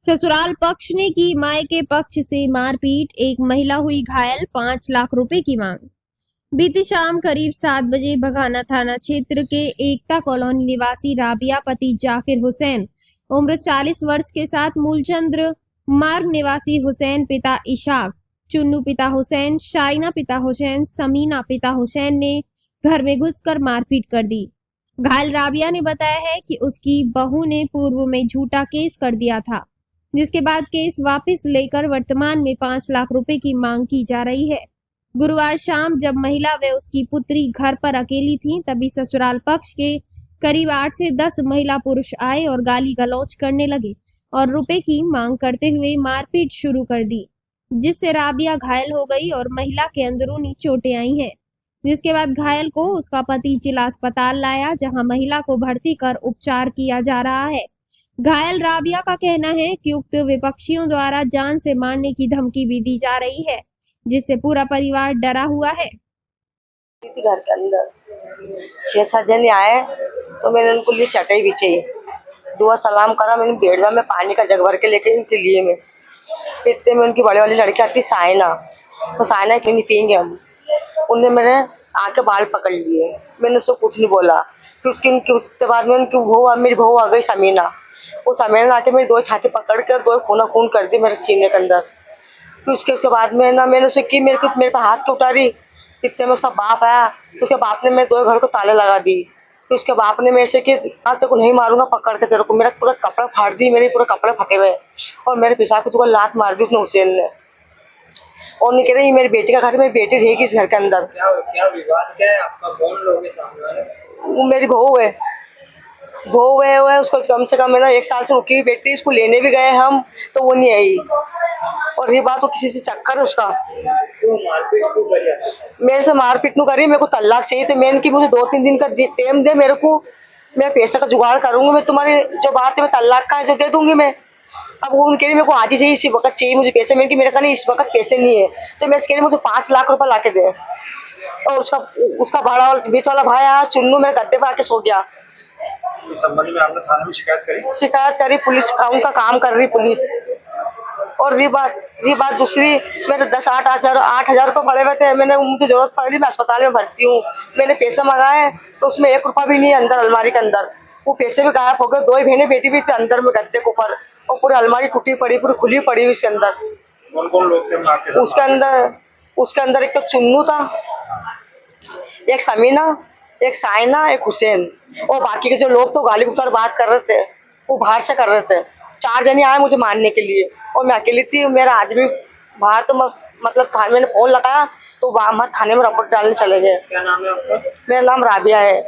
ससुराल पक्ष ने की मायके पक्ष से मारपीट, एक महिला हुई घायल, 5 लाख रुपए की मांग। बीती शाम करीब 7 बजे बघाना थाना क्षेत्र के एकता कॉलोनी निवासी राबिया पति जाकिर हुसैन उम्र 40 वर्ष के साथ मूलचंद्र मार्ग निवासी हुसैन पिता इशाक, चुन्नू पिता हुसैन, शाइना पिता हुसैन, समीना पिता हुसैन ने घर में घुसकर मारपीट कर दी। घायल राबिया ने बताया है कि उसकी बहू ने पूर्व में झूठा केस कर दिया था, जिसके बाद केस वापस लेकर वर्तमान में 5 लाख रुपए की मांग की जा रही है। गुरुवार शाम जब महिला व उसकी पुत्री घर पर अकेली थीं, तभी ससुराल पक्ष के करीब 8 से 10 महिला पुरुष आए और गाली गलौज करने लगे और रुपए की मांग करते हुए मारपीट शुरू कर दी, जिससे राबिया घायल हो गई और महिला के अंदरूनी चोटें आई हैं। जिसके बाद घायल को उसका पति जिला अस्पताल लाया, जहां महिला को भर्ती कर उपचार किया जा रहा है। घायल राबिया का कहना है कि उक्त विपक्षियों द्वारा जान से मारने की धमकी भी दी जा रही है, जिससे पूरा परिवार डरा हुआ है। घर के अंदर 6-7 जने आए तो मैंने उनको लिए चटाई बिछाई, दुआ सलाम करा। मैंने बेड़वा में पानी का जग भर के लेके इनके लिए मैं इतने में उनकी बड़े वाली लड़की आती साइना, तो साइना के नहीं पियेंगे हम। उनने मेरे आके बाल पकड़ लिए, मैंने उसको कुछ नहीं बोला। फिर उसके बाद में उनकी मेरी बहू आ गई समीना, वो समीना आके मेरी 2 छाती पकड़ के 2 खूना खून कर दी मेरे सीने के अंदर। फिर उसके बाद में ना मैंने उसे की मेरे पे हाथ तो उठा रही। इतने में उसका बाप आया, तो उसके बाप ने मेरे 2 घर को ताले लगा दी। तो उसके बाप ने मेरे से कि तेरे को नहीं मारूंगा पकड़ के तेरे को। मेरा पूरा कपड़ा फाड़ दी, मेरे पूरे कपड़े फटे हुए और मेरे पिता को लात मार दी उसने, हुसैन ने। और नहीं कह रही मेरी बेटी का घर, मेरी बेटी रहेगी इस घर के अंदर। क्या विवाद क्या है आपका? कौन लोग हैं सामने वाले? वो मेरी बहू है, वो है। उसको कम से कम है ना 1 साल से रुकी हुई बेटी, उसको लेने भी गए हम तो वो नहीं आई। और ये बात वो किसी से चक्कर उसका मारपीट क्यों करी आपके साथ? मेरे से मारपीट नहीं करी। मेरे को तलाक चाहिए, तो मैंने की मुझे 2-3 दिन का टाइम दे मेरे को, मैं पैसा का जुगाड़ करूंगी। मैं तुम्हारी जो बात है मैं तलाक का जो दे दूंगी मैं। अब वो उनके लिए मेरे को आज ही चाहिए, इसी वक्त चाहिए मुझे पैसे। मैंने कि मेरे का नहीं इस वक्त पैसे नहीं है, तो मैं इसके लिए मुझे 5 लाख रुपए ला के दे। और उसका बड़ा बीच वाला भाई आया चुन्नू, मेरे गद्दे पर आके सो गया। इस संबंध में आपने थाने में शिकायत करी, पुलिस उनका काम कर रही पुलिस। और ये बात दूसरी, मेरे 8,000 रुपये पड़े हुए थे। मैंने मुझे जरूरत पड़ी, मैं अस्पताल में भर्ती हूँ। मैंने पैसे मंगाए तो उसमें 1 रुपया भी नहीं है अंदर अलमारी के अंदर। वो पैसे भी गायब हो गए। 2 बहनें बेटी भी थी अंदर में गद्दे के ऊपर, और पूरी अलमारी टूटी पड़ी, पूरी खुली पड़ी हुई उसके अंदर। कौन लोग थे आपके साथ? उसके अंदर एक तो चुन्नू था, एक समीना, एक साइना, एक हुसैन, और बाकी के जो लोग तो गाली गुप्तार बात कर रहे थे, वो बाहर से कर रहे थे। 4 जने आए मुझे मारने के लिए और मैं अकेली थी। मेरा आदमी बाहर, तो मतलब थाने में फोन लगाया तो हम थाने में रिपोर्ट डालने चले गए। क्या नाम है आपका? मेरा नाम राबिया है।